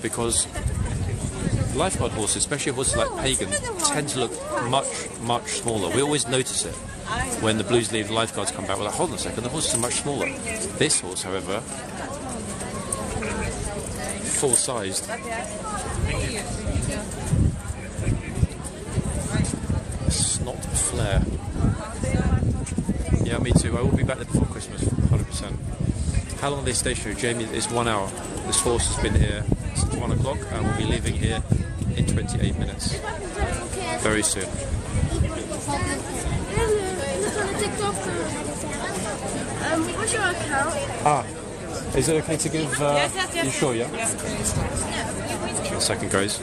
because lifeguard horses, especially horses like Pagan, tend to look much, much smaller. We always notice it when the blues leave, the lifeguards come back. We're like, hold on a second, the horses are much smaller. This horse, however, full-sized. Snot flare. Yeah, me too. I will be back there before Christmas, 100%. How long are they stationary? Jamie, it's 1 hour. This horse has been here since 1 o'clock and we'll be leaving here in 28 minutes. Very soon. What's your account? Ah, is it okay to give... Yes. You sure, yeah? A second, guys. So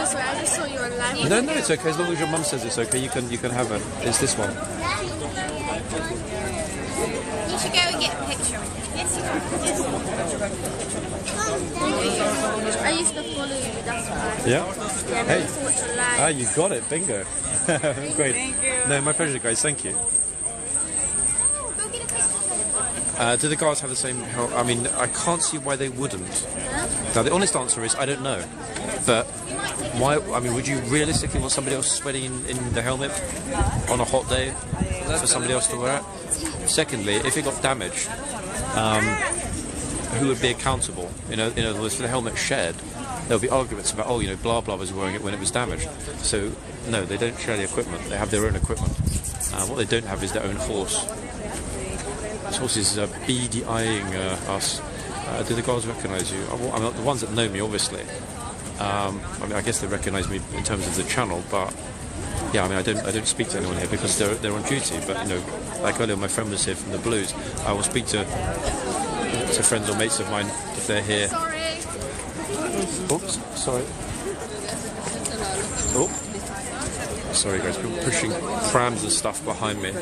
sorry, I just saw you online. No, it's okay. As long as your mum says it's okay, you can have it. It's this one. You should go and get a picture with it. Yes, you can. I used to follow you, that's why. Yeah? Yeah, Hey. I used to watch your live. Ah, you got it. Bingo. Great. Thank you. No, my pleasure, guys. Thank you. Do the guards have the same help? I mean, I can't see why they wouldn't. Now, the honest answer is I don't know. But why? I mean, would you realistically want somebody else sweating in the helmet on a hot day for somebody else to wear it? Secondly, if it got damaged, who would be accountable? In other words, for the helmet shed, there'll be arguments about, oh, blah blah was wearing it when it was damaged. So no, they don't share the equipment. They have their own equipment. What they don't have is their own horse. This horse is beady eyeing us. Do the guards recognise you? I mean, the ones that know me, obviously. I mean, I guess they recognise me in terms of the channel, but yeah, I mean, I don't speak to anyone here because they're on duty. But like earlier, my friend was here from the Blues. I will speak to friends or mates of mine if they're here. Sorry. Oops, sorry. Oh, sorry guys, people pushing prams and stuff behind me.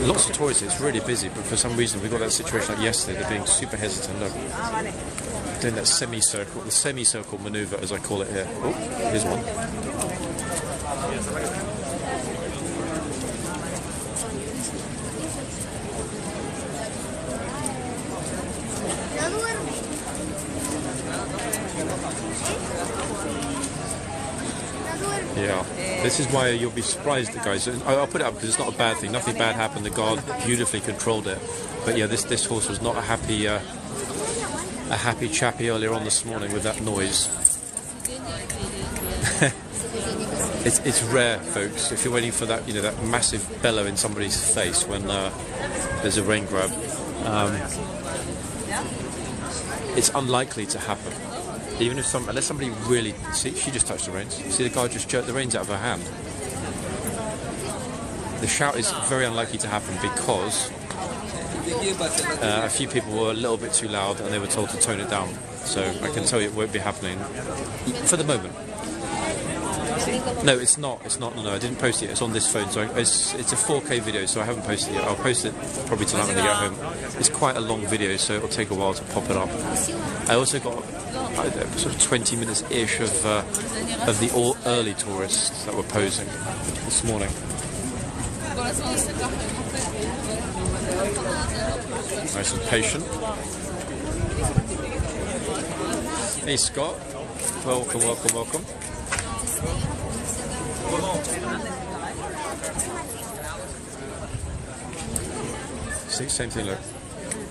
Lots of tourists, it's really busy, but for some reason we got that situation like yesterday, they're being super hesitant. Look, doing that semicircle, the semicircle manoeuvre as I call it here. Oh, here's one. Yeah, this is why you'll be surprised, guys. I'll put it up because it's not a bad thing. Nothing bad happened. The guard beautifully controlled it. But yeah, this horse was not a happy chappy earlier on this morning with that noise. It's rare, folks. If you're waiting for that, that massive bellow in somebody's face when there's a rein grab, it's unlikely to happen. Even if unless somebody really... See, she just touched the reins. See, the guy just jerked the reins out of her hand. The shout is very unlikely to happen because a few people were a little bit too loud and they were told to tone it down. So I can tell you it won't be happening for the moment. No, it's not. No, I didn't post it. It's on this phone, so it's a 4K video, so I haven't posted it yet. I'll post it probably tonight when I get home. It's quite a long video, so it'll take a while to pop it up. I also got sort of 20 minutes-ish of the early tourists that were posing this morning. Nice and patient. Hey Scott, welcome. See, same thing, look.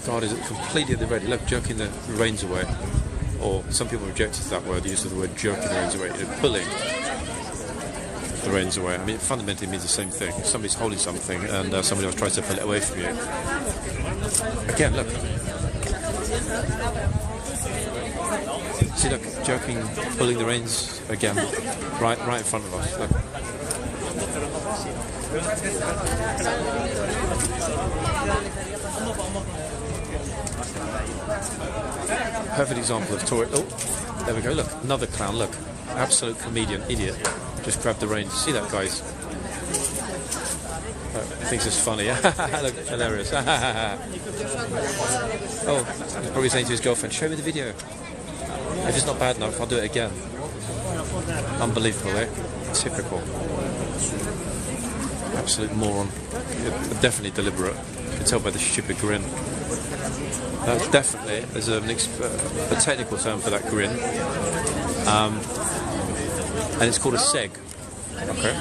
God is completely at the ready. Look, jerking the reins away. Or some people rejected that word, the use of the word jerking the reins away. Pulling the reins away. I mean, it fundamentally means the same thing. If somebody's holding something and somebody else tries to pull it away from you. Again, look. See, look, jerking, pulling the reins again, right in front of us. Look. Perfect example of tourist. Oh, there we go. Look, another clown. Look, absolute comedian, idiot. Just grabbed the reins. See that, guys? Oh, he thinks it's funny. Look, hilarious. Oh, he's probably saying to his girlfriend, "Show me the video. If it's not bad enough, I'll do it again." Unbelievable, eh? Typical. absolute moron. Definitely deliberate. You can tell by the stupid grin. That's definitely, there's a technical term for that grin. And it's called a seg. Okay?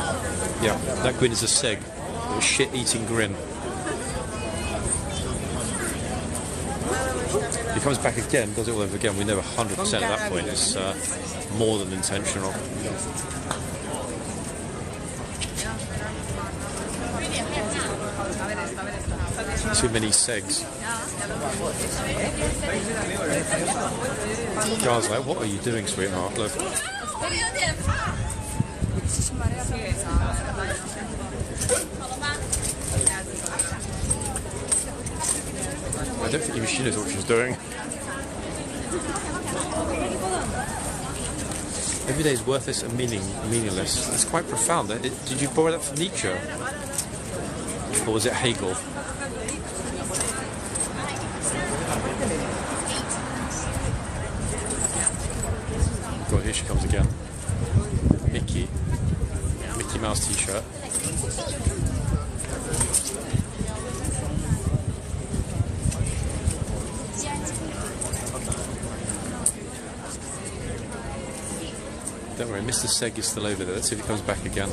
Yeah, that grin is a seg. A shit-eating grin. He comes back again, does it all over again. We know 100% at that point it's more than intentional. Too many segs. Guys, like, what are you doing, sweetheart? Look. I don't think even she knows what she's doing. Every day is worthless and meaningless. It's quite profound. Did you borrow that from Nietzsche? Or was it Hegel? God, here she comes again. Mickey Mouse t-shirt. Don't worry, Mr. Seg is still over there. Let's see if he comes back again.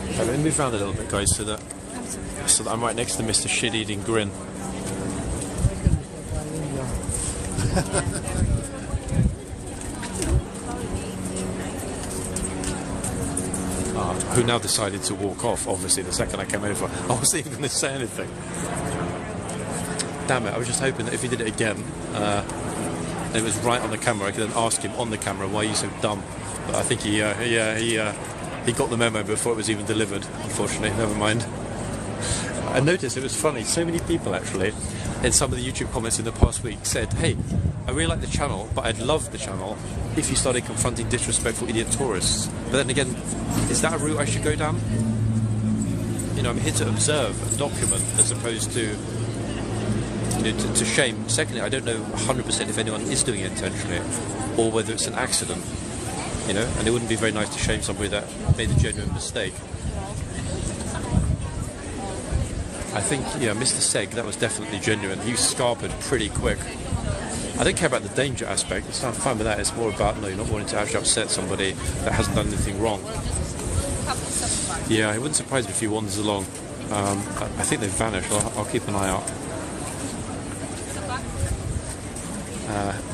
Okay, let me move around a little bit, guys, so that I'm right next to Mr. Shit-Eating Grin. Who now decided to walk off, obviously, the second I came over. I wasn't even going to say anything. Damn it, I was just hoping that if he did it again, and it was right on the camera, I could then ask him on the camera, why are you so dumb? But I think he got the memo before it was even delivered, unfortunately. Never mind. I noticed it was funny, so many people actually, in some of the YouTube comments in the past week, said, hey, I really like the channel, but I'd love the channel if you started confronting disrespectful idiot tourists. But then again, is that a route I should go down? You know, I'm here to observe and document as opposed to, you know, to shame. Secondly, I don't know 100% if anyone is doing it intentionally or whether it's an accident, you know, and it wouldn't be very nice to shame somebody that made a genuine mistake. I think, yeah, Mr. Seg, that was definitely genuine. He scarpered pretty quick. I don't care about the danger aspect. It's not fine with that. It's more about, no, you're not wanting to actually upset somebody that hasn't done anything wrong. Yeah, it wouldn't surprise me if he wanders along. I think they've vanished. I'll keep an eye out.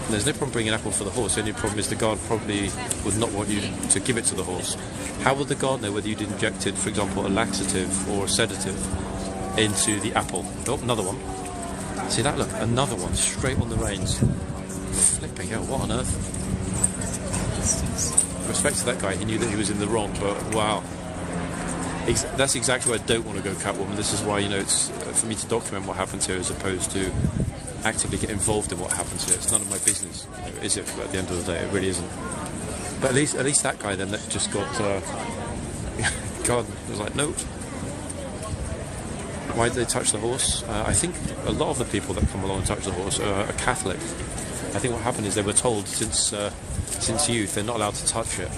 There's no problem bringing apple for the horse. The only problem is the guard probably would not want you to give it to the horse. How would the guard know whether you'd injected, for example, a laxative or a sedative into the apple? Oh, another one. See that? Look, another one straight on the reins. Flipping hell, what on earth? Respect to that guy, he knew that he was in the wrong, but wow. That's exactly why I don't want to go Catwoman. This is why, you know, it's for me to document what happens here as opposed to actively get involved in what happens here. It's none of my business, you know, is it? But at the end of the day, it really isn't. But at least that guy then that just got God was like, nope. Why did they touch the horse? I think a lot of the people that come along and touch the horse are Catholic. I think what happened is they were told since youth they're not allowed to touch it.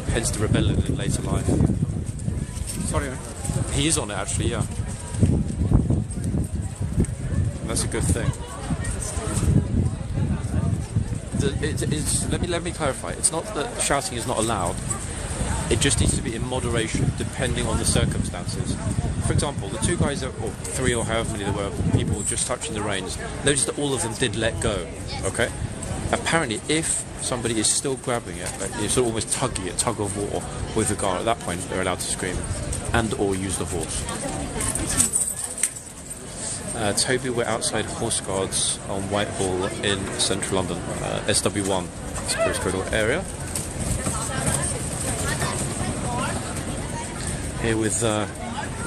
Hence the rebellion in later life. Sorry, he is on it actually, yeah. That's a good thing. Let me clarify. It's not that shouting is not allowed. It just needs to be in moderation, depending on the circumstances. For example, the two guys, or three or however many there were, people just touching the reins, notice that all of them did let go, okay? Apparently, if somebody is still grabbing it, like, you're sort of almost tugging it, tug of war with the guard, at that point they're allowed to scream and or use the horse. Toby, we're outside Horseguards on Whitehall in central London, SW1, it's a postcode area. Here with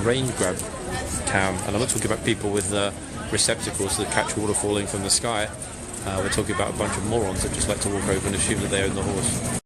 rain grab cam, and I'm not talking about people with receptacles that catch water falling from the sky. We're talking about a bunch of morons that just like to walk over and assume that they own the horse.